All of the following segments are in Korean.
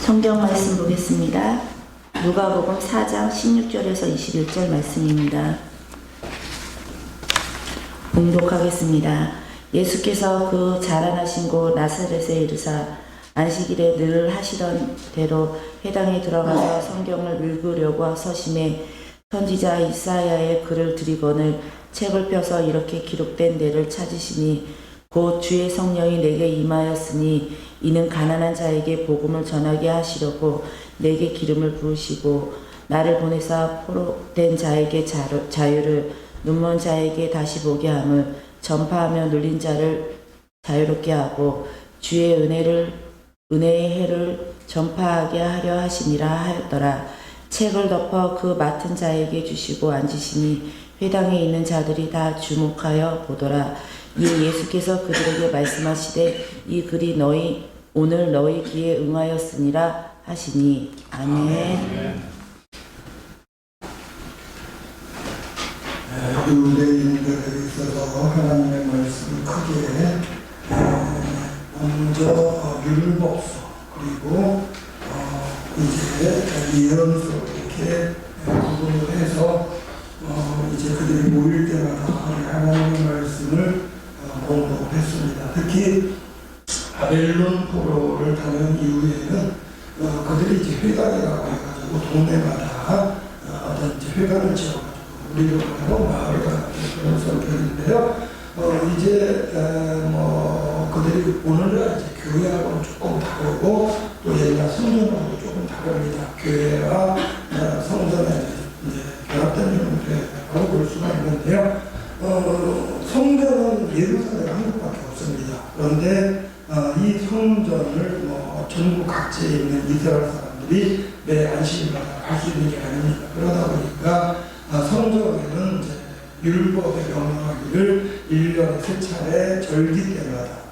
성경 말씀 보겠습니다. 누가복음 4장 16절에서 21절 말씀입니다. 봉독하겠습니다. 예수께서 그 자라나신 곳 나사렛에 이르사 안식일에 늘 하시던 대로 회당에 들어가서 성경을 읽으려고 서심해 선지자 이사야의 글을 들이거늘 책을 펴서 이렇게 기록된 데를 찾으시니 곧 주의 성령이 내게 임하였으니 이는 가난한 자에게 복음을 전하게 하시려고 내게 기름을 부으시고 나를 보내사 포로된 자에게 자유를 눈먼 자에게 다시 보게 함을 전파하며 눌린 자를 자유롭게 하고 주의 은혜의 해를 전파하게 하려 하시니라 하였더라. 책을 덮어 그 맡은 자에게 주시고 앉으시니 회당에 있는 자들이 다 주목하여 보더라. 이에 예수께서 그들에게 말씀하시되 이 글이 오늘 너희 귀에 응하였으니라 하시니 아멘. 유대인들에 있어서 하나님의 말씀을 크게 먼저 율법서 그리고 이제 예언서 이렇게 구분을 해서 이제 그들이 모일 때마다 하나님의 말씀을 공독했습니다. 특히 바벨론 포로를 다녀온 이후에는 그들이 이제 회당에 가고 해가지고 동네마다 어떤 이제 회당을 지어가지고 우리로 하고 마을을 가는 그런 성격인데요. 이제 그들이 오늘날 이제 교회하고는 조금 다르고 또 옛날 성전하고도 조금 다릅니다. 교회와 성전의 이제 결합된 형태라고 볼 수가 있는데요. 성전은 예루살렘 한국밖에 없습니다. 그런데 이 성전을 전국 각지에 있는 이스라엘 사람들이 매 안식일마다 갈 수 있는 게 아닙니다. 그러다 보니까 성전에는 이제 율법에 명령하기를 1년에 3차례 절기 때마다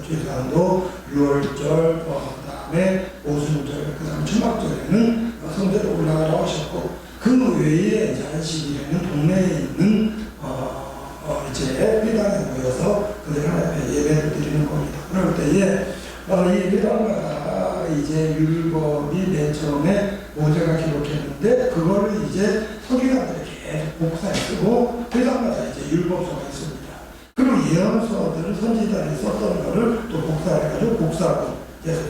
제사도 6월절, 그 다음에 오순절, 그 다음 초막절에는 성전에 올라가라고 하셨고 그 외에 이제 안식일에는 동네에 있는 이제 회당에 모여서 그들 하나님의 예배를 드리는 겁니다. 그럴 때에 이 회당마다 이제 율법이 맨 처음에 모세가 기록했는데 그거를 이제 서기관들이 계속 복사해 쓰고 회당마다 이제 율법서가 있습니다. 그리고 예언서들을 선지자들이 썼던 거를 또 복사해가지고 복사본,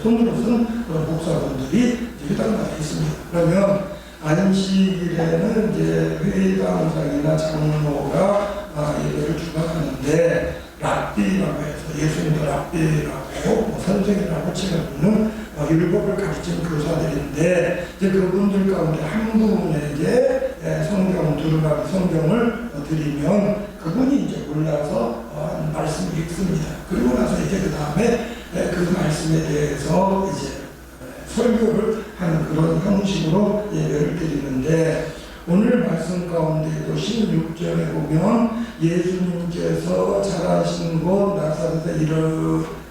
손으로 쓴 그런 복사본들이 회당마다 있습니다. 그러면 안식일에는 이제 회당장이나 장로가 예배를 주관하는데 랍비라고 해서 예수님도 랍비라고 선생이라고 칭하는 율법을 가르치는 교사들인데 이제 그분들 가운데 한 분에게 성경을 드리면 그분이 이제 골라서 말씀을 읽습니다. 그리고 나서 이제 그 다음에 그 말씀에 대해서 이제 설교를 하는 그런 형식으로 예배를 드리는데 오늘 말씀 가운데도 16절에 보면 예수님께서 자라신 곳 나사렛에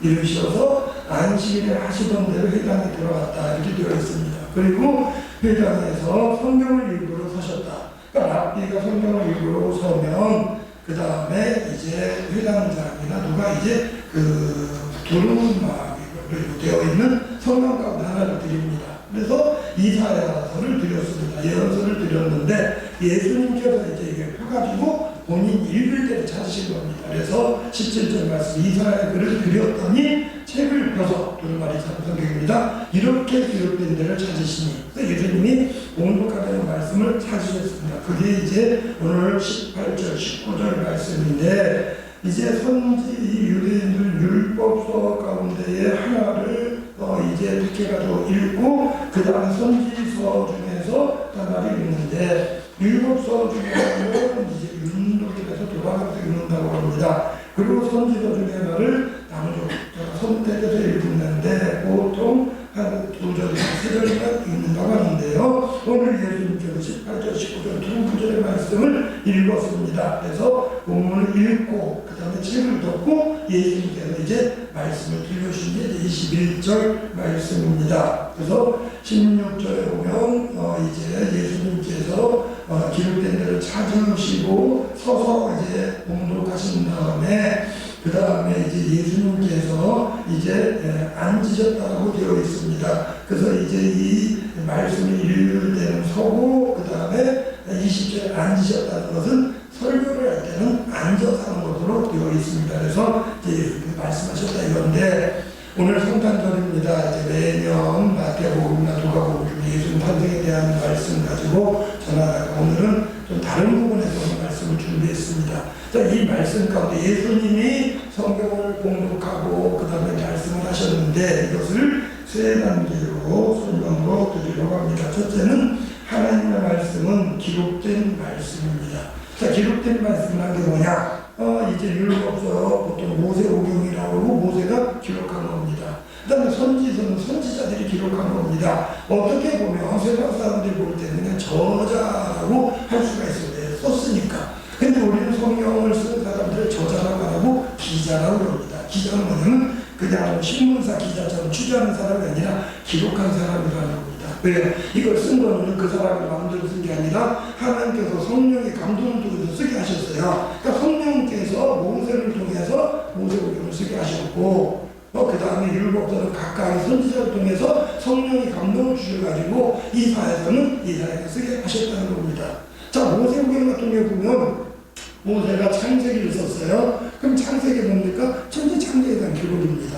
이르셔서 안식일에 하시던 대로 회당에 들어갔다 이렇게 되어 있습니다. 그리고 회당에서 성경을 읽으러 서셨다. 그러니까 랍비가 성경을 읽으러 서면 그 다음에 이제 회당장이나 누가 이제 그 두루마기로 되어 있는 성경 가운데 하나를 드립니다. 그래서 이사야서를 드렸습니다. 예언서를 드렸는데 예수님께서 이제 이게 펴가지고 본인 읽을 때를 찾으신 겁니다. 그래서 17절 말씀 이사야의 글을 드렸더니 책을 펴서 두루마리 성경입니다. 이렇게 기록된 데를 찾으시니 예수님이 공독하는 말씀을 찾으셨습니다. 그게 이제 오늘 18절 19절 말씀인데 이제 유대인들 율법서 가운데에 하나를 이제 택해가지고 읽고 그 다음에 선지서 중에서 하나를 읽는데 율법서 중에는 이제 윤도에서 돌아가면서 읽는다고 합니다. 그리고 선지서 중에 하나를 나누어 선택해서 읽는데 보통 한 2절이나 3절이나 읽는다고 하는데요. 오늘 예수님께서 18절, 19절 두 구절의 말씀을 읽었습니다. 그래서 본문을 읽고 그 다음에 책을 덮고 예수님께서 이제 말씀을 들려주신 게 21절 말씀입니다. 그래서 16절에 보면 이제 예수님께서 기록된 데를 찾으시고 서서 이제 봉독하신 다음에 그 다음에 이제 예수님께서 이제 앉으셨다고 되어 있습니다. 그래서 이제 이 말씀을 읽을 때는 서고 그 다음에 20절에 앉으셨다는 것은 설교를 할 때는 앉아서 하는 것으로 되어 있습니다. 그래서 이제 말씀하셨다 이건데 오늘 성탄절입니다. 이제 매년 마태복음이나 누가복음 중에 예수님 탄생에 대한 말씀 가지고 전하다가 오늘은 좀 다른 부분에서 오늘 말씀을 준비했습니다. 자, 이 말씀 가운데 예수님이 성경을 봉독하고 그 다음에 말씀을 하셨는데 이것을 세 단계로 설명으로 드리려고 합니다. 첫째는 하나님의 말씀은 기록된 말씀입니다. 자, 기록된 말씀이라는 게 뭐냐? 이제 율법서 보통 모세오경이라고 하고 모세가 기록한 겁니다. 그 다음에 선지서는 선지자들이 기록한 겁니다. 어떻게 보면 세상 사람들이 볼 때는 그냥 저자라고 할 수가 있어요. 썼으니까. 근데 우리는 성경을 쓰는 사람들을 저자라고 하고 기자라고 합니다. 기자는 뭐냐면 그냥 신문사 기자처럼 취재하는 사람이 아니라 기록한 사람이라는 겁니다. 왜? 이걸 쓴 거는 그 사람이 마음대로 쓴 게 아니라 하나님께서 성령의 감동을 통해서 쓰게 하셨어요. 그러니까 성령께서 모세를 통해서 모세오경을 쓰게 하셨고 그 다음에 율법서는 각각의 선지자를 통해서 성령의 감동을 주셔가지고 이사야서는 이사야가 쓰게 하셨다는 겁니다. 자, 모세오경 같은 경우 보면 모세가 창세기를 썼어요. 그럼 창세기 뭡니까? 천지 창조에 대한 기록입니다.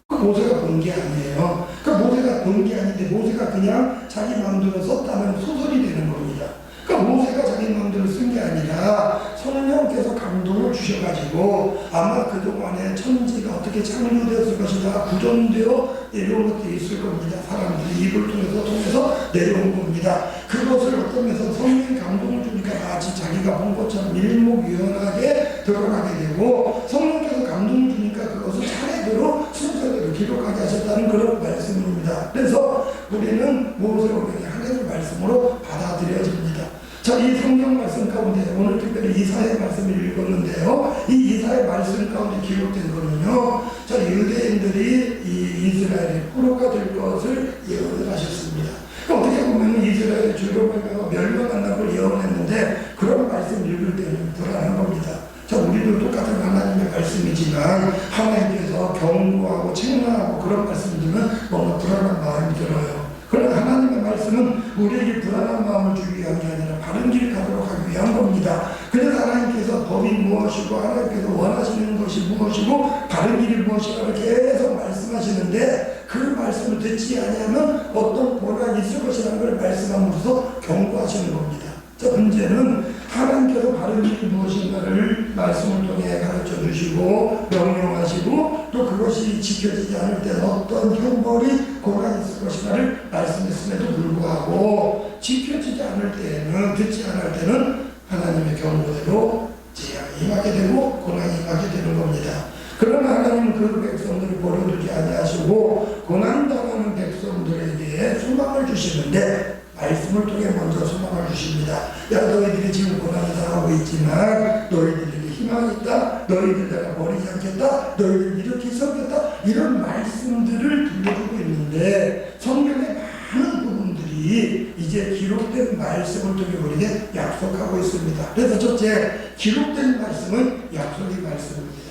그 모세가 본 게 아니에요. 그러니까 모세가 본 게 아닌데 모세가 그냥 자기 마음대로 썼다면 소설이 되는 겁니다. 그러니까 모세가 자기 마음대로 쓴 게 아니라 성령께서 감동을 주셔가지고 아마 그동안에 천지가 어떻게 창조되었을 것이다 구전되어 내려온 것들이 있을 겁니다. 사람들이 입을 통해서 내려온 겁니다. 그것을 어떤 면에서 성령의 감동을 주니까 마치 자기가 본 것처럼 일목요연하게 드러나게 되고 성령께서 감동을 주니까 그것을 차례대로 순서대로 기록하게 하셨다는 그런 말씀입니다. 그래서 우리는 모세오경이 하나님의 말씀으로 받아들여집니다. 자, 이 성경 말씀 가운데 오늘 특별히 이사야의 말씀을 읽었는데요. 이 이사야의 말씀 가운데 기록된 거는요. 자, 유대인들이 이 이스라엘의 포로가 될 것을 예언을 하셨습니다. 그러니까 어떻게 보면 이스라엘의 주력을 멸망한다는 걸 예언했는데 그런 말씀 읽을 때는 불안한 겁니다. 자, 우리도 똑같은 하나님의 말씀이지만 하나님께서 경고하고 책망하고 그런 말씀 들으면 뭔가 불안한 마음이 들어요. 그러나 하나님의 말씀은 우리에게 불안한 마음을 주기 위한 게 아니라 바른 길 가도록 하기 위한 겁니다. 그래서 하나님께서 법이 무엇이고 하나님께서 원하시는 것이 무엇이고 바른 길이 무엇이라고 계속 말씀하시는데 그 말씀을 듣지 아니하면 어떤 고난이 있을 것이라는 걸 말씀함으로써 경고하시는 겁니다. 자, 문제는 하나님께서 바른 길이 무엇인가를 말씀을 통해 가르쳐 주시고 명령하시고 또 그것이 지켜지지 않을 때는 어떤 형벌이 고난이 있을 것인가를 말씀했음에도 불구하고 지켜지지 않을 때는 듣지 않을 때는 하나님의 경고대로 재앙이 임하게 되고 고난이 임하게 되는 겁니다. 그러나 하나님은 그 백성들을 버려두지 아니하시고 고난당하는 백성들에게 소망을 주시는데 말씀을 통해 먼저 소망을 주십니다. 야, 너희들이 지금 고난을 당하고 있지만 너희들에게 희망이 있다. 너희들 내가 버리지 않겠다. 너희들 이렇게 섬겼다. 이런 말씀들을 들려주고 있는데 성경의 많은 부분들이 이제 기록된 말씀을 통해 우리에게 약속하고 있습니다. 그래서 첫째, 기록된 말씀은 약속의 말씀입니다.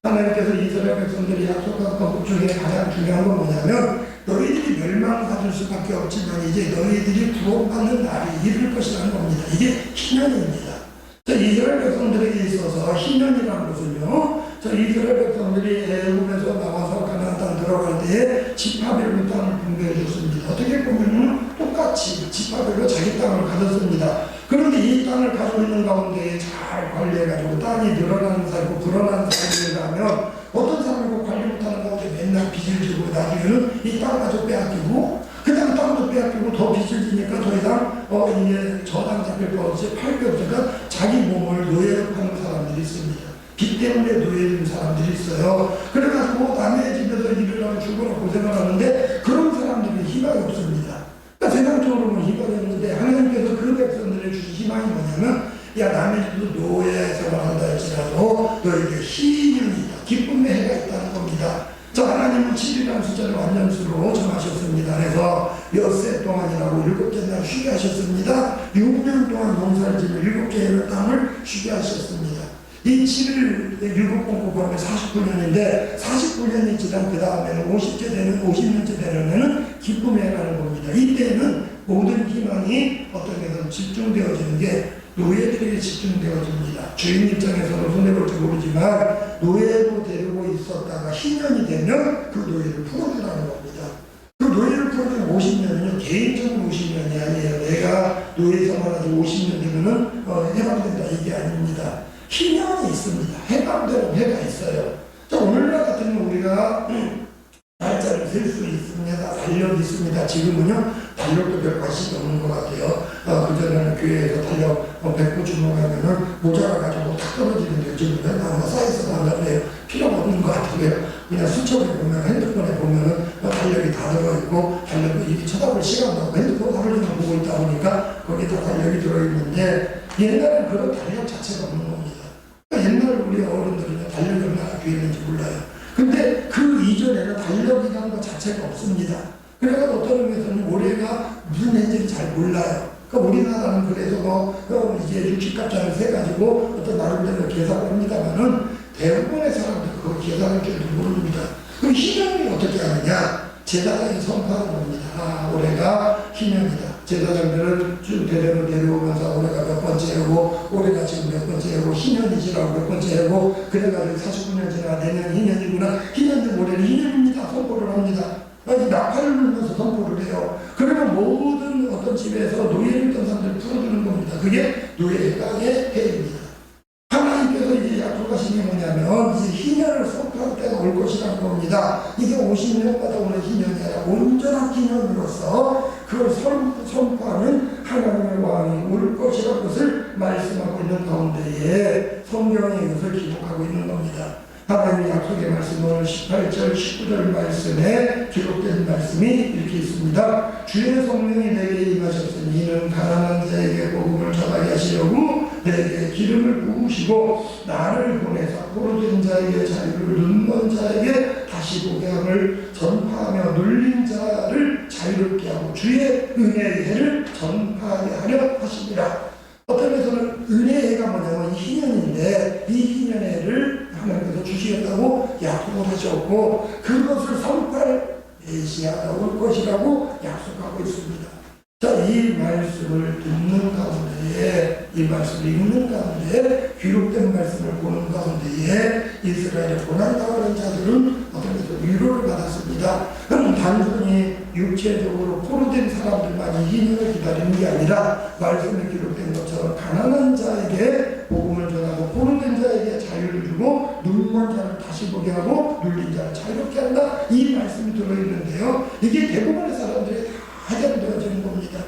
하나님께서 이스라엘 백성들이 약속한 것 중에 가장 중요한 건 뭐냐면 너희들이 멸망받을 수밖에 없지만 이제 너희들이 구원받는 날이 이를 것이라는 겁니다. 이게 희년입니다. 자, 이스라엘 백성들에게 있어서 희년이라는 것은요. 자, 이스라엘 백성들이 애굽에서 나와서 가나안 땅 들어갈 때에 지파별로 땅을 분배해 줬습니다. 어떻게 보면 똑같이 지파별로 자기 땅을 가졌습니다. 그런데 이 땅을 가지고 있는 가운데 잘 관리해가지고 땅이 늘어나는 살고 불어나는 살고 하면 어떤 사람이고 관리 못하는 가운데 맨날 빚을 지고 나중에는 이 땅마저 빼앗기고 그 다음 땅도 빼앗기고 더 빚을 지니까 더 이상 이제 저당 잡힐 거 없이 팔 게 없으니까 자기 몸을 노예로 파는 사람들이 있습니다. 빚 때문에 노예된 사람들이 있어요. 그래가지고 남의 집에서 일을 하고 죽거나 고생을 하는데 그런 사람들은 희망이 없습니다. 그러니까 세상적으로는 희망이 없는데 하나님께서 그 백성들의 주신 희망이 뭐냐면 야, 남의 집도 노예 생활한다 할지라도 너에게 희년이다. 기쁨의 해가 있다는 겁니다. 자, 하나님은 7이라는 숫자를 완전수로 정하셨습니다. 그래서 엿새 동안이라고 7째 날 쉬게 하셨습니다. 6년 동안 농사를 지며 7개 해의 땅을 쉬게 하셨습니다. 이 7을 7번 곱하면 49년인데 49년이 지난 그 다음에는 50년째 되는 기쁨의 해라는 겁니다. 이때는 모든 희망이 어떤 데서 집중되어지는 게 노예들에게 집중되어집니다. 주인 입장에서는 손해볼지 모르지만 노예로 데리고 있었다가 희년이 되면 그 노예를 풀어주라는 겁니다. 그 노예를 풀어주는 50년은요 개인적인 50년이 아니에요. 내가 노예 생활하지 50년 되면은 해방된다 이게 아닙니다. 희년이 있습니다. 해방되는 해가 있어요. 자, 오늘날 같으면 우리가 날짜를 셀 수 있습니다. 달력이 있습니다. 지금은요 달력도 별 관심이 없는 것 같아요. 그전에는 교회에서 달력 100부 주문하면은 모자라가지고 다 떨어지는데 지금은 아마 쌓여서 나가네요. 필요가 없는 것 같아요. 그냥 수첩에 보면 핸드폰에 보면은 달력이 다 들어있고 달력도 이게 쳐다볼 시간도 없고 핸드폰 하루 종일 보고 있다 보니까 거기에 다 달력이 들어있는데 옛날에는 그런 달력 자체가 없는 겁니다. 옛날 우리 어른들은 달력이 얼마나 귀했는지 몰라요. 근데 그 이전에는 달력이라는 것 자체가 없습니다. 그래서 어떤 의미에서는 올해가 무슨 해인지 잘 몰라요. 그러니까 우리나라는 그래서 이제 60갑장을 세가지고 어떤 나름대로 계산을 합니다만은 대부분의 사람들 그거 계산할 줄도 모릅니다. 그럼 희년이 어떻게 하느냐? 제사장이 선포하는 겁니다. 아, 올해가 희년이다. 제사장들은 쭉 대대로 내려오면서 올해가 몇 번째 해고, 올해가 지금 몇 번째 해고, 희년이지라고 몇 번째 해고, 그래가지고 49년 지나 내년 희년이구나. 희년도 올해는 희년입니다. 선포를 합니다. 나팔을 불면서 선포를 해요. 그러면 모든 어떤 집에서 노예를 했던 사람들을 풀어주는 겁니다. 그게 노예강의 해입니다. 하나님께서 이제 약속하신 게 뭐냐면 이제 희년을 선포할 때가 올 것이라는 겁니다. 이게 50년마다 오는 희년이 아니라 온전한 희년으로서 그걸 선포하는 하나님의 왕이 올 것이라는 것을 말씀하고 있는 가운데에 성경이 이것을 기록하고 있는 겁니다. 하나님의 약속의 말씀 오늘 18절 19절 말씀에 기록된 말씀이 이렇게 있습니다. 주의 성령이 내게 임하셨으니 이는 가난한 자에게 복음을 전하게 하시려고 내게 기름을 부으시고 나를 보내사 포로된 자에게 자유를 눈먼 자에게 다시 보게 함을 전파하며 눌린 자를 자유롭게 하고 주의 은혜의 해를 전파하게 하려 하시니라. 어떤 데서는 은혜의 해가 뭐냐면 희년인데 이 희년의 해를 하나님께서 주시겠다고 약속을 하셨고 그것을 선포할 메시아가 올 것이라고 약속하고 있습니다. 자, 이 말씀을 듣는 가운데에 이 말씀을 읽는 가운데에 기록된 말씀을 보는 가운데에 이스라엘의 고난당하는 자들은 어떤 데서 위로를 받았습니다. 단순히 육체적으로 포로된 사람들만이 희년을 기다리는 게 아니라 말씀에 기록된 것처럼 가난한 자에게 복음을 전하고 포로된 자에게 자유를 주고 눈먼 자를 다시 보게 하고 눌린 자를 자유롭게 한다. 이 말씀이 들어있는데요. 이게 대부분의 사람들이 다 해결되어지는 겁니다.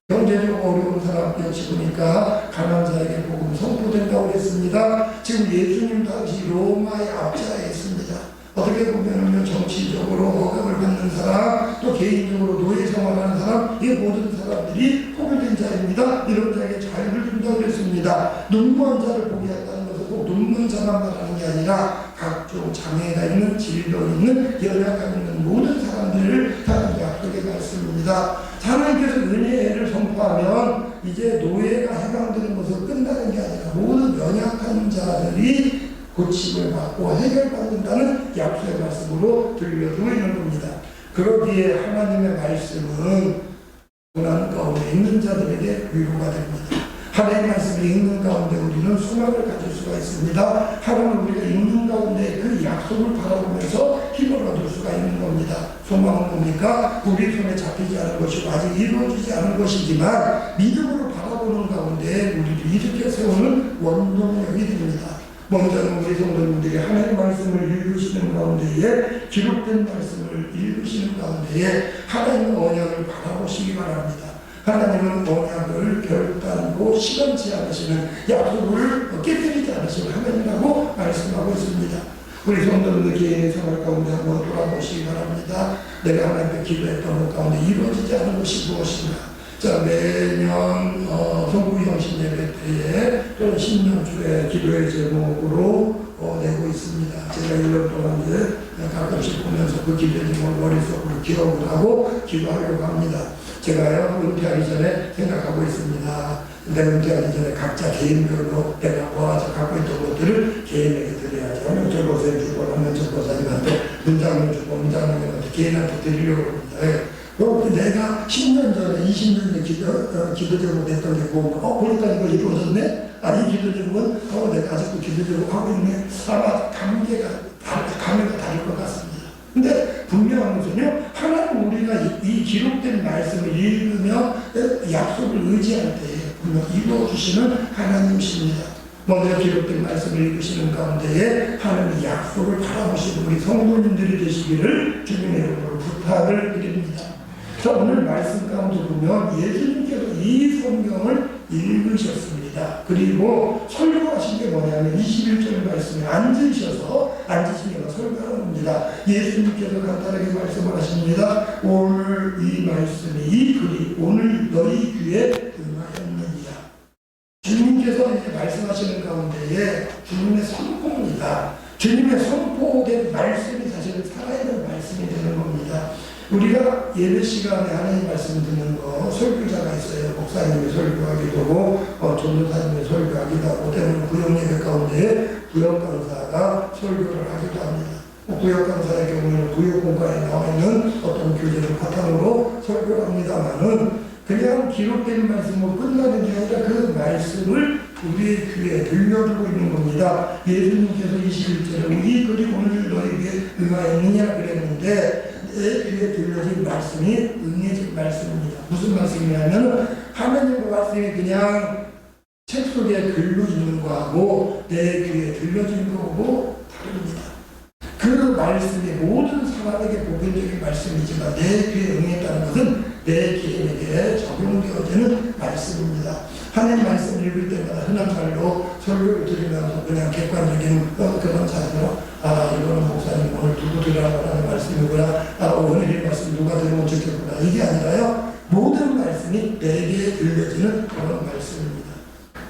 경제적으로 어려운 사람 역시 보니까 가난한 자에게 복음 선포된다고 했습니다. 지금 예수님 당시 로마의 앞자에 있습니다. 어떻게 보면 정치적으로 억압을 받는 사람, 또 개인적으로 노예 생활하는 사람, 이 모든 사람들이 포로된 자입니다. 이런 자에게 자유를 준다고 했습니다. 눈먼 자를 보게 한다는 것은 꼭 눈먼 자만 말하는 게 아니라 각종 장애가 있는, 질병 있는, 연약함 있는 모든 사람들을 하나님의 약속의 말씀입니다. 하나님께서 은혜를 선포하면 이제 노예가 해방되는 것으로 끝나는 게 아니라 모든 연약한 자들이 고침을 받고 해결받는다는 약속의 말씀으로 들려주고 있는 겁니다. 그러기에 하나님의 말씀은 고난 가운데 있는 자들에게 위로가 됩니다. 하나님의 말씀을 읽는 가운데 우리는 소망을 가질 수가 있습니다. 하나님을 우리가 읽는 가운데 그 약속을 바라보면서 힘을 얻을 수가 있는 겁니다. 소망은 뭡니까? 우리 손에 잡히지 않은 것이고 아직 이루어지지 않은 것이지만 믿음으로 바라보는 가운데 우리를 일으켜 세우는 원동력이 됩니다. 먼저는 우리 성도님들이 하나님의 말씀을 읽으시는 가운데에 기록된 말씀을 읽으시는 가운데에 하나님의 언약을 바라보시기 바랍니다. 하나님은 언약을 결단코 시간치 않으시는 약속을 깨뜨리지 않으시는 하나님이라고 말씀하고 있습니다. 우리 성도님들 개인의 생활 가운데 한번 돌아보시기 바랍니다. 내가 하나님께 기도했던 것 가운데 이루어지지 않은 것이 무엇인가? 자, 매년 성구영신 예배 때에 또는 신년주에 기도의 제목으로 내고 있습니다. 제가 1년 동안 이제 가끔씩 보면서 그 기도의 제목을 머릿속으로 기억을 하고 기도하려고 합니다. 제가요, 은퇴하기 전에 생각하고 있습니다. 내 은퇴하기 전에 각자 개인별로 내가 모아서 갖고 있던 것들을 개인에게 드려야죠. 하면 절보사에 주고, 하면 절보사님한테, 문장님 주고, 문장님한테 개인한테 드리려고 합니다. 예. 내가 10년 전에, 20년 전에 기도적으로 냈던 게 뭐, 보니까 이거 이루어졌네? 이 기도적은, 내가 아직도 기도적으로 하고 있네? 아마 감회가 다를 것 같습니다. 근데 분명한 것은요, 하나님 우리가 이 기록된 말씀을 읽으며 약속을 의지할 때에 분명 이루어주시는 하나님이십니다. 먼저 기록된 말씀을 읽으시는 가운데에 하나님의 약속을 바라보시는 우리 성도님들이 되시기를 주님의 이름으로 부탁을 드립니다. 자, 오늘 말씀 가운데 보면 예수님께서 이 성경을 읽으셨습니다. 그리고 설교하신 게 뭐냐면 21절 말씀에 앉으시면서 설교하는 겁니다. 예수님께서 간단하게 말씀을 하십니다. 오늘 이 말씀이 이 글이 오늘 너희 귀에 응하였느니라. 주님께서 이제 말씀하시는 가운데에 주님의 선포입니다. 주님의 선포된 말씀이 사실 살아있는 말씀이 되는 겁니다. 우리가 예배 시간에 하나님 말씀 듣는 거 설교자가 있어요. 목사님이 설교하기도 하고 전도사님이 설교하기도 하고 때문에 구역 예배 가운데 구역 강사가 설교를 하기도 합니다. 구역 강사의 경우에는 구역 공간에 나와 있는 어떤 교재를 바탕으로 설교를 합니다만은 그냥 기록된 말씀으로 끝나는 게 아니라 그 말씀을 우리의 귀에 들려주고 있는 겁니다. 예수님께서 21절에 이 글이 오늘 너희에게 응하였느냐 그랬는데 내 귀에 들려진 말씀이 응해진 말씀입니다. 무슨 말씀이냐면 하나님의 말씀이 그냥 책 속에 글로 있는 거하고 내 귀에 들려진 거하고 다릅니다. 그 말씀이 모든 사람에게 보편적인 말씀이지만 내 귀에 응했다는 것은 내 개인에게 적용되어지는 말씀입니다. 하나님 말씀 읽을 때마다 흔한 말로 설교를 드리면서 그냥 객관적인 그런 자세로 이거는 목사님 오늘 누구 들으라고 하는 말씀이구나, 오늘 이 말씀 누가 들으면 좋겠구나, 이게 아니라요 모든 말씀이 내게 들려지는 그런 말씀입니다.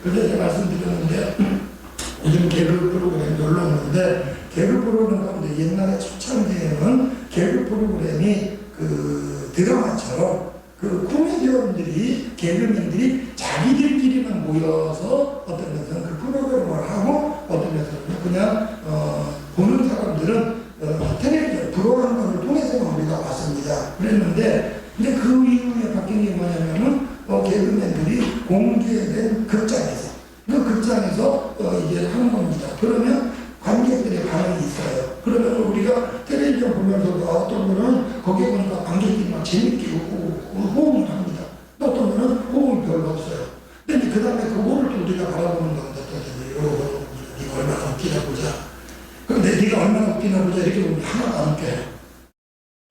그런데 제가 말씀드렸는데 요즘 개그 프로그램이 놀랐는데 개그 프로그램 가운데 옛날에 초창기에는 개그 프로그램이 그 드라마처럼 그 코미디언들이 개그맨들이 자기들끼리만 모여서 어떤 면에서는 그 프로그램을 하고 어떤 면에서는 그냥 보는 사람들은 텔레비전 프로그램을 통해서 우리가 봤습니다. 그랬는데 이제 그 이후에 바뀐 게 뭐냐면은 개그맨들이 공개된 극장에서 그 극장에서 이제 하는 겁니다. 그러면 관객들의 반응이 있어요. 그러면 우리가 텔레비전 보면서도 어떤 분은 거기에 보니까 관객들이 막 재밌게 웃고 호응을 합니다. 어떤 분은 호응이 별로 없어요. 근데 그 다음에 그거를 또 우리가 바라보는 건데 네가 얼마나 웃기나 보자. 근데 네가 얼마나 웃기나 보자 이렇게 보면 하나도 안 웃겨요.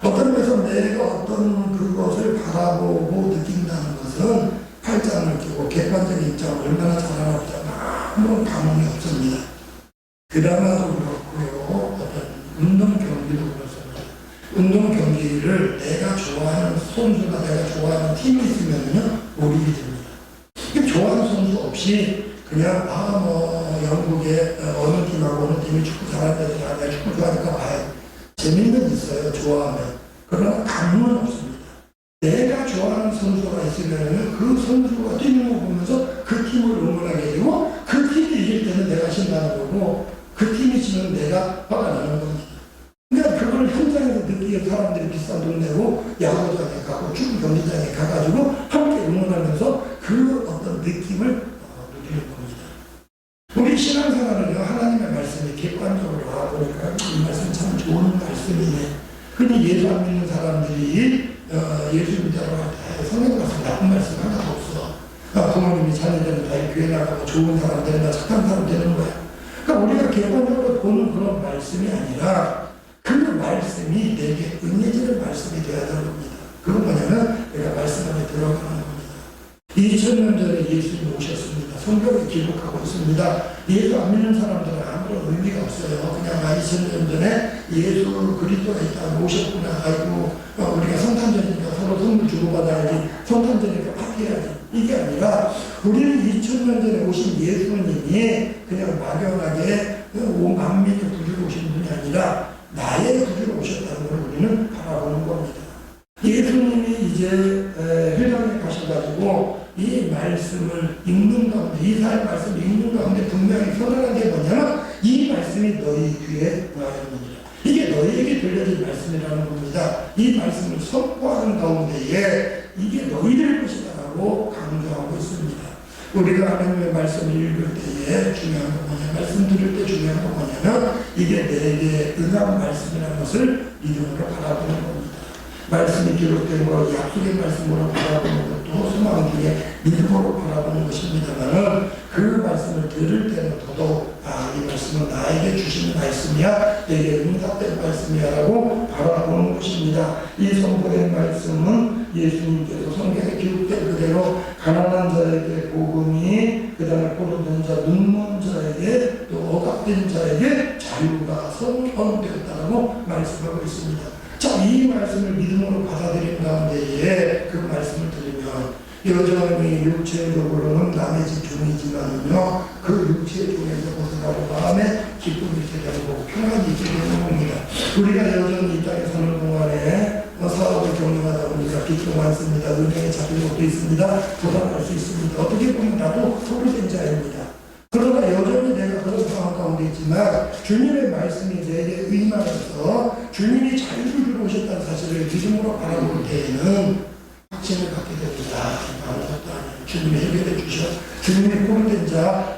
어떤 면에서 내가 어떤 그것을 바라보고 느낀다는 것은 팔짱을 끼고 객관적인 입장을 얼마나 잘하나 보자 아무런 감흥이 없습니다. 드라마도 그렇고요. 어떤 운동 경기도 그렇습니다. 운동 경기를 내가 좋아하는 선수나 내가 좋아하는 팀이 있으면요 몰입이 됩니다. 좋아하는 선수 없이 그냥 영국의 어느 팀하고 어느 팀이 축구 잘하는데 내가 축구 좋아하니까 봐요. 재미는 있어요. 좋아하면. 그러나 감흥은 없습니다. 내가 좋아하는 선수가 있으면 그 선수가 뛰는 거 보면서 그 팀을 응원하게 되고 그 팀이 이길 때는 내가 신나는 거고 그 팀이 지면 내가 화가 나는 겁니다. 그러니까 그걸 현장에서 느끼는 사람들이 비싼 돈 내고 야구장에 가고 축구 경기장에 가가지고 함께 응원하면서 그 어떤 느낌을 누리는 겁니다. 우리 신앙생활은요 하나님의 말씀이 객관적으로 보니까 이 말씀 참 좋은 말씀이네. 근데 예수 안 믿는 사람들이 예수 믿자고 할 때 성경 말씀 나쁜 말씀 하나도 없어. 부모님이 자녀들은 다 교회 나가고 좋은 사람 되는 착한 사람 되는 거야. 그러니까 우리가 객관적으로 보는 그런 말씀이 아니라 그 말씀이 내게 응해지는 말씀이 되어야 되는 겁니다. 그건 뭐냐면 내가 말씀 안에 들어가는 겁니다. 2000년 전에 예수님이 오셨습니다. 성경에 기록하고 있습니다. 예수 안 믿는 사람들은 아무런 의미가 없어요. 그냥 2000년 전에 예수 그리스도가 있다 오셨구나. 아이고 우리가 성탄절이니까 서로 선물 주고받아야지. 성탄절이니까 파티해야지. 이게 아니라 우리는 2000년 전에 오신 예수님이 그냥 막연하게 온 만민을 구주로 오신 분이 아니라 나의 구주로 오셨다는 걸 우리는 바라보는 겁니다. 예수님이 이제 회당에 가셔가지고 이 말씀을 읽는 가운데, 이사의 말씀을 읽는 가운데 분명히 선언한 게 뭐냐면 이 말씀이 너희 귀에 나옵니다. 이게 너희에게 들려진 말씀이라는 겁니다. 이 말씀을 선포하는 가운데에 이게 너희들 것이다라고 강조하고 있습니다. 우리가 하나님의 말씀을 읽을 때에 중요한 건 뭐냐, 말씀 들을 때 중요한 건 뭐냐면 이게 내게 응한 말씀이라는 것을 믿음으로 바라보는 겁니다. 말씀이 기록된 거, 약속의 말씀으로 바라보는 것도 소망 중에 믿음으로 바라보는 것입니다만 그 말씀을 들을 때는 더더욱 이 말씀은 나에게 주신 말씀이야, 내게 응답된 말씀이야 라고 바라보는 것입니다. 이 선포된 말씀은 예수님께서 성경에 기록된 그대로 가난한 자에게 복음이, 그 다음에 포로된 자, 눈먼 자에게, 또 억압된 자에게 자유가 선언되었다고 말씀하고 있습니다. 자, 이 말씀을 믿음으로 받아들인 가운데에 그 말씀을 들으면 여전히 육체적으로는 남의 집 종이지만요, 그 육체의 종에서 벗어나고 마음에 기쁨이 있게 되고 평안이 있게 되는 겁니다. 우리가 여전히 이 땅에 사는 동안에 사업을 경영하다 보니까 빚도 많습니다. 은행에 잡힌 것도 있습니다. 도망갈 수 있습니다. 어떻게 보면 나도 포로된 자입니다. 그러나 여전히 내가 그런 상황 가운데 있지만 주님의 말씀이 내게 임하여서 주님이 자유를 주러 오셨다는 사실을 믿음으로 바라볼 때에는 확신을 갖게 됩니다. 아무것도 아니에요. 주님이 해결해 주셔. 주님이 포로된 자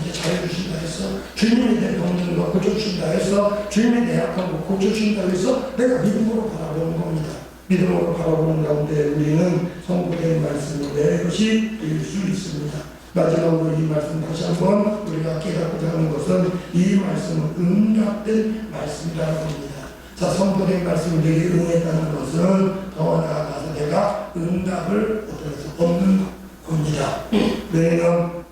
이제 자유 주신다 했어. 주님이 내 병든 거 고쳐주신다 했어. 주님이 내 약한 거 고쳐주신다 해서 내가 믿음으로 바라보는 겁니다. 믿음으로 바라보는 가운데 우리는 선포된 말씀이 내 것이 될 수 있습니다. 마지막으로 이 말씀 다시 한번 우리가 깨닫고자 하는 것은 이 말씀은 응답된 말씀이라는 겁니다. 자, 선포된 말씀을 내게 응했다는 것은 더 나아가서 내가 응답을 얻는 겁니다. 왜냐면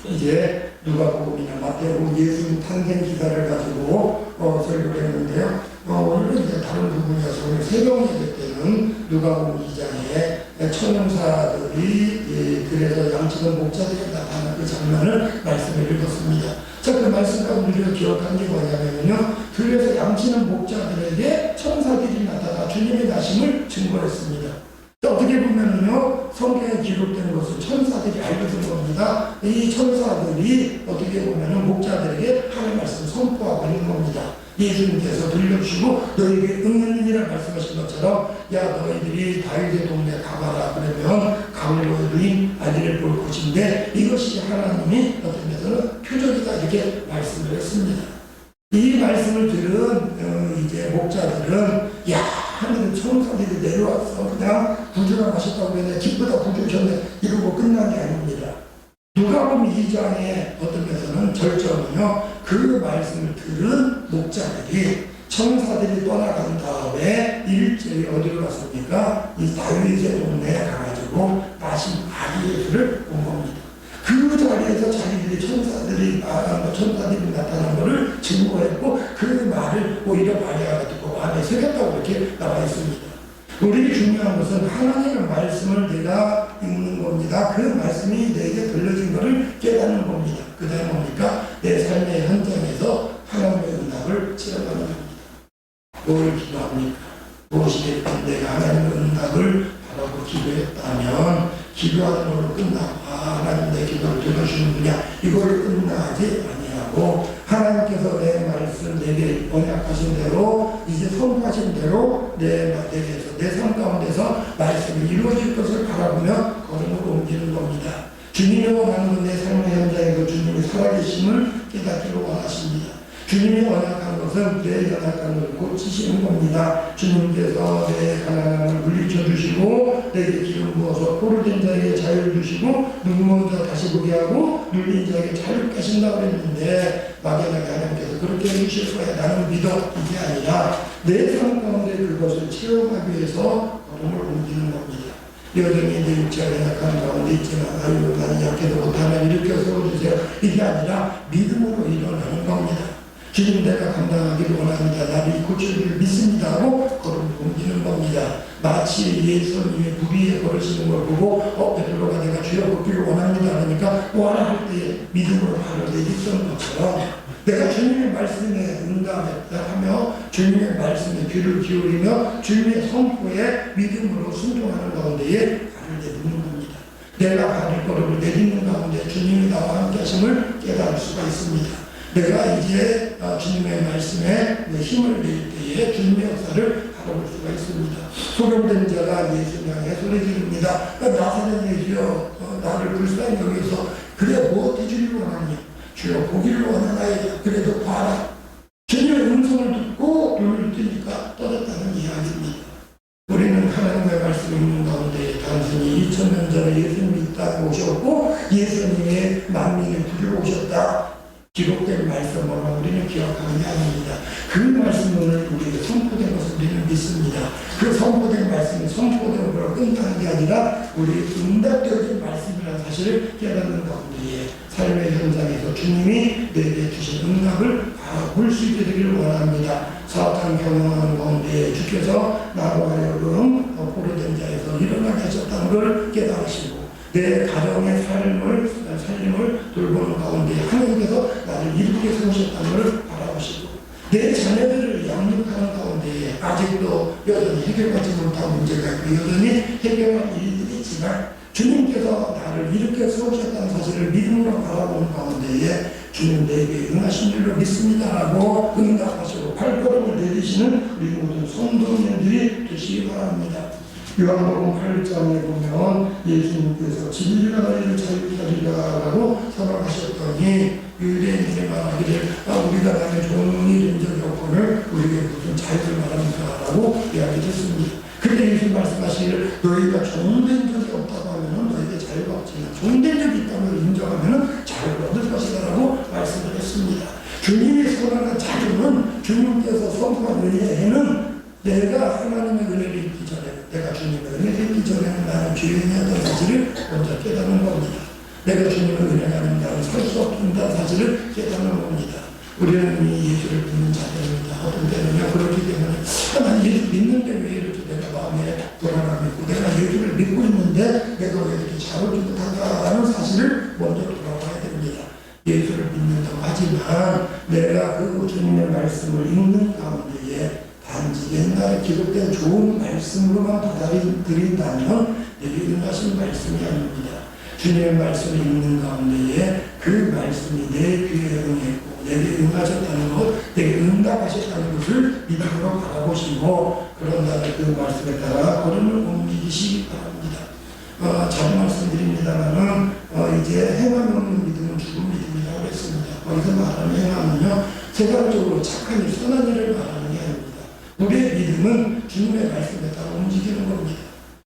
이제 누가복음이나 마태복음 예수님 탄생 기사를 가지고 설교를 했는데요. 오늘은 이제 다른 부분이어서 오늘 새벽 예배 때는 누가복음 2장에 천사들이 그래서 양치던 목자들이 나타난 그 장면을 말씀을 읽었습니다. 자, 그 말씀 가운데 우리가 기억한 게 뭐냐면요, 그래서 양치는 목자들에게 천사들이 나타나 주님의 나심을 증거했습니다. 어떻게 보면은요, 성경에 기록된 것을 천사들이 알려준 겁니다. 이 천사들이 어떻게 보면은 목자들에게 하나님의 말씀을 선포하고 있는 겁니다. 예수님께서 들려주시고 너희에게 응했느니라 말씀하신 것처럼, 야 너희들이 다윗의 동네에 가봐라. 그러면 가물고 누인 아기를 볼 것인데 이것이 하나님이 어떤 면에서는 표적이다, 이렇게 말씀을 했습니다. 이 말씀을 들은 이제 목자들은 야 하늘은 천사들이 내려와서 그냥 구주가 하셨다고 했는데 기쁘다 구주셨네 이러고 끝난 게 아닙니다. 누가복음 2장의 어떤 면에서는 절정은요, 그 말씀을 들은 목자들이 천사들이 떠나간 다음에 일제히 어디로 갔습니까? 이 다윗의 동네에 가가지고 나신 아기 예수를 본 겁니다. 그 자리에서 자기들이 천사들이 나타난 것을 증거했고 그 말을 오히려 마리아가 듣고 마음에 새겼다고 이렇게 나와 있습니다. 우리에게 중요한 것은 하나님의 말씀을 내가 읽는 겁니다. 그 말씀이 내게 들려진 것을 깨닫는 겁니다. 그 다음에 뭡니까? 내 삶의 현장에서 하나님의 응답을 체험하는 겁니다. 뭘 기도합니까? 무엇이 됐든 내가 하나님의 응답을 바라고 기도했다면 기도하는 걸로 끝나고 하나님 내 기도를 들어주는구나 이걸로 끝나지 아니하고 하나님께서 내 말씀 내게 언약하신 대로 이제 선포하신 대로 내게서 내 삶 가운데서 말씀이 이루어질 것을 바라보며 걸음을 옮기는 겁니다. 주님이 원하는 건 내 삶의 현장에서 주님이 살아계심을 깨닫기를 원하십니다. 주님이 원약한 것은 내 연약한 것을 고치시는 겁니다. 주님께서 내 가난함을 물리쳐 주시고 내게 기름 부어서 포로된 자에게 자유를 주시고 눈먼 자 다시 보게 하고 눌린 자에게 자유를 하신다고 그랬는데 막연하게 하나님께서 그렇게 해주실 거야 나는 믿어, 이게 아니라 내 삶 가운데 그것을 체험하기 위해서 걸음을 옮기는 겁니다. 여전히 내 육체가 연약한 가운데 있지만 아유 나는 약해도 못하면 일으켜 세워주세요, 이게 아니라 믿음으로 일어나는 겁니다. 주님 내가 감당하기를 원합니다. 나를 고쳐주기를 믿습니다 하고 걸음을 옮기는 겁니다. 마치 예수님이 물 위에 걸으시는 걸 보고 베드로가 내가 주여 걷기를 원합니다 하니까 원할 때 믿음으로 발을 내딛던 것처럼 내가 주님의 말씀에 응답했다 하며 주님의 말씀에 귀를 기울이며 주님의 선포에 믿음으로 순종하는 가운데에 발을 내딛는 겁니다. 내가 가릴 걸음을 내딛는 가운데 주님이 나와 함께 하심을 깨달을 수가 있습니다. 내가 이제 주님의 말씀에 내 힘을 낼 때에 주님의 역사를 바라볼 수가 있습니다. 소경된 자가 예수를 향해 소리 지릅니다. 나사렛 예수여, 나를 불쌍히 여기서 그래 무엇이 주를 원하니? 주여 보기를 원하나이다. 그래도 봐라. 주님의 음성을 듣고 눈을 뜨니까 떠났다는 이야기입니다. 우리는 하나님의 말씀을 읽는 가운데 단순히 2000년 전에 예수님이 이 땅에 오셨고 예수님의 만민을 부리러 오셨다. 기록된 말씀으로 우리는 기억하는 게 아닙니다. 그 말씀을 우리에게 선포된 것을 우리는 믿습니다. 그 선포된 말씀이 선포된 걸로 끝나는 게 아니라 우리 응답되어진 말씀이라는 사실을 깨닫는 가운데에 삶의 현장에서 주님이 내게 주신 응답을 바라볼 수 있게 되기를 원합니다. 사탄 경영하는 가운데 주께서 나로 하여금 포로된 자에서 일어나게 하셨다는 걸 깨달으시고 내 가정의 살림을 돌보는 가운데 하나님께서 나를 이렇게 세우셨다는 것을 바라보시고 내 자녀들을 양육하는 가운데 아직도 여전히 해결하지 못한 문제가 있고 여전히 해결할 일들이 있지만 주님께서 나를 이렇게 세우셨다는 사실을 믿음으로 바라보는 가운데에 주님 내게 응하신 줄로 믿습니다라고 응답하시고 발걸음을 내리시는 우리 모든 성도님들이 되시기 바랍니다. 요한복음 8장에 보면 예수님께서 진리가 너희를 자유케 하리라라고 선언하셨더니 유대인들이 말하기를 우리가 남의 종이 된 적이 없거늘 우리에게 무슨 자유를 말합니까라고 이야기했습니다. 그때 예수님 말씀하시기를 너희가 종된 적이 없다고 하면 너희에게 자유가 없지만 종된 적이 있다고 인정하면 자유를 얻을 것이다라고 말씀을 했습니다. 주님이 선언한 자유는 주님께서 선포한 은혜에는 내가 하나님의 은혜를 입기 전에 내가 주님의 은혜를 입기 전에는 나는 죄인이었던 사실을 먼저 깨닫는 겁니다. 내가 주님의 은혜가 아니면 나는 살 수 없다는 사실을 깨닫는 겁니다. 우리는 이 예수를 믿는 자들입니다. 어떤 때는 그렇기 때문에 난 예수 믿는데 왜 이렇게 내가 마음에 돌아가고 있고 내가 예수를 믿고 있는데 내가 왜 이렇게 잘하지 못한다라는 사실을 먼저 돌아봐야 됩니다. 예수를 믿는다고 하지만 내가 그 주님의 말씀을 읽는 가운데에 단지 옛날에 기록된 좋은 말씀으로만 받아들인다면 내게 응하신 말씀이 아닙니다. 주님의 말씀을 읽는 가운데에 그 말씀이 내 귀에 응했고 내게 응하셨다는 것, 내게 응답하셨다는 것을 믿음으로 바라보시고 그런 다음에 그 말씀에 따라 걸음을 옮기시기 바랍니다. 잘 말씀드립니다만 이제 행함 없는 믿음은 죽은 믿음이라고 했습니다. 거기서 말하는 행함은요 세상적으로 착한 일, 선한 일을 말하는 게 아닙니다. 우리의 믿음은 주님의 말씀에 따라 움직이는 겁니다.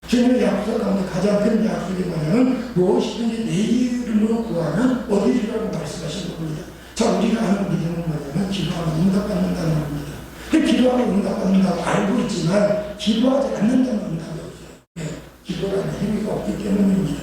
주님의 약속 가운데 가장 큰 약속이 뭐냐면 무엇이든지 내 이름으로 구하면 얻으리라고 말씀하신 겁니다. 자, 우리가 아는 믿음은 뭐냐면 기도하면 응답받는다는 겁니다. 기도하면 응답받는다고 알고 있지만 기도하지 않는다는 응답이 없어요. 네, 기도라는 행위가 없기 때문입니다.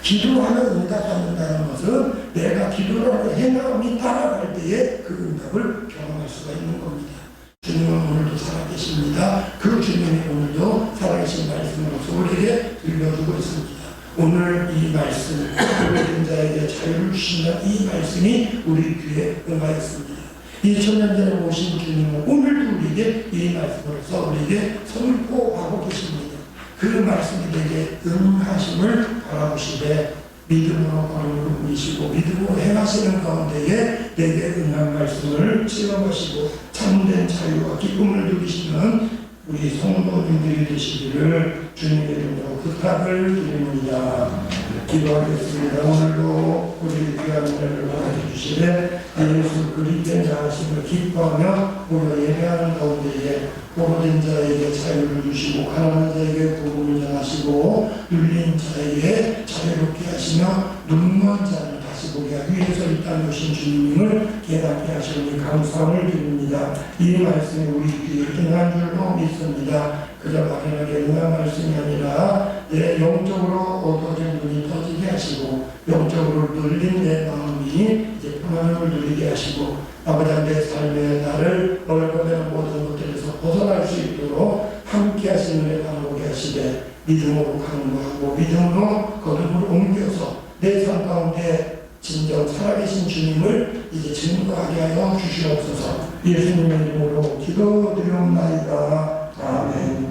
기도하면 응답받는다는 것은 내가 기도라는 행함이 따라갈 때에 그 응답을 경험할 수가 있는 겁니다. 주님은 오늘도 살아계십니다. 그 주님이 오늘도 살아계신 말씀으로서 우리에게 들려주고 있습니다. 오늘 이 말씀, 모든 자에게 자유를 주신다는 이 말씀이 우리 귀에 응하였습니다. 2000년 전에 오신 주님은 오늘도 우리에게 이 말씀으로서 우리에게 선포하고 계십니다. 그 말씀이 내게 응하심을 바라보시되 믿음으로 걸음을 옮기시고 믿음으로 행하시는 가운데에 내게 응한 말씀을 체험하시고 참된 자유와 기쁨을 누리시는 우리 성도님들이 되시기를 주님의 이름으로 부탁을 드립니다. 기도하겠습니다. 오늘도 우리 귀한 은혜를 받아주시되 예수 그리스도의 자하심을 기뻐하며 모여 예배하는 가운데에 포로된 자에게 자유를 주시고 가난한 자에게 복음을 전하시고 눌린 자에게 자유롭게 하시며 눈먼 자를 다시 보게 하기 위해서 이 땅에 오신 주님을 깨닫게 하시니 감사함을 드립니다. 이 말씀이 우리 귀에 응한 줄로 믿습니다. 그저 막연하게 응한 말씀이 아니라 내 영적으로 어두워진 눈이 떠지게 하시고 영적으로 눌린 내 마음이 이제 평안을 누리게 하시고 아버지 내 삶의 나를 얼굴의 모든 것들에서 벗어날 수 있도록 함께 하시는 데 바라보게 하시되 믿음으로 강구하고 믿음으로 걸음을 옮겨서 내 삶 가운데 진정 살아계신 주님을 이제 증거하게 하여 주시옵소서. 예수님의 이름으로 기도드리옵나이다. 아멘.